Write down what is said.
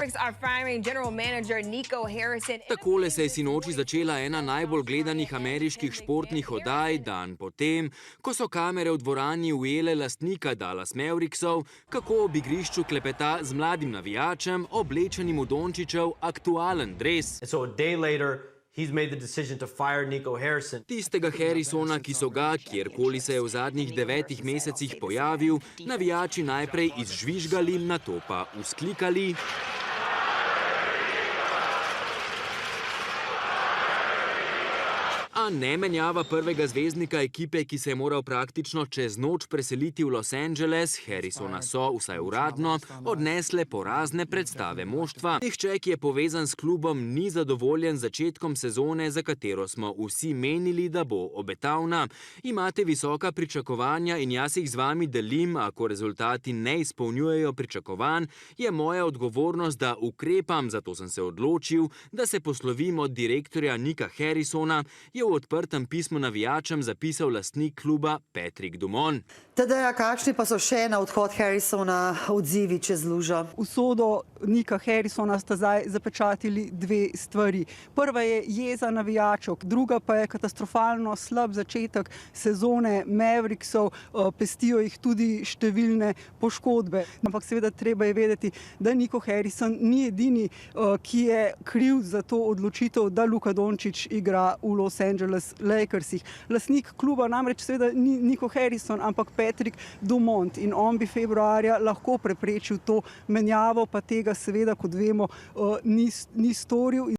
Mavericks are firing general manager Nico Harrison. Takole se je sinoči začela ena najbolj gledanih ameriških športnih oddaj, dan potem, ko so kamere v dvorani ujele lastnika Dallas Mavericksov, kako ob igrišču klepeta z mladim navijačem, oblečenim v Dončićev aktualen dres. So a day later, he's made the decision to fire Nico Harrison. Tistega Harrisona, ki so ga, kjerkoli se je v zadnjih 9 mesecih pojavil, navijači najprej izžvižgali, nato pa vzklikali. A ne menjava prvega zvezdnika ekipe, ki se je moral praktično čez noč preseliti v Los Angeles, Harrisona so, vsaj uradno, odnesle porazne predstave moštva. Nihče, ki je povezan s klubom, ni zadovoljen z začetkom sezone, za katero smo vsi menili, da bo obetavna. Imate visoka pričakovanja in jaz jih z vami delim, ako rezultati ne izpolnjujejo pričakovanj, je moja odgovornost, da ukrepam, zato sem se odločil, da se poslovim od direktorja Nika Harrisona, je v odprtem pismu navijačem zapisal lastnik kluba Patrick Dumont. Tadeja, kakšni pa so še na odhod Harrisona odzivi čez lužo? Usodo Nika Harrisona sta zdaj zapečatili dve stvari. Prva je jeza navijačev, druga pa je katastrofalno slab začetek sezone Mavericksov, pestijo jih tudi številne poškodbe. Ampak seveda treba je vedeti, da Nico Harrison ni edini, ki je kriv za to odločitev, da Luka Dončić igra v Los Angeles Lakersih. Lastnik kluba namreč seveda ni Nico Harrison, ampak Patrick Dumont, in on bi februarja lahko preprečil to menjavo, pa tega seveda, kot vemo, ni storil.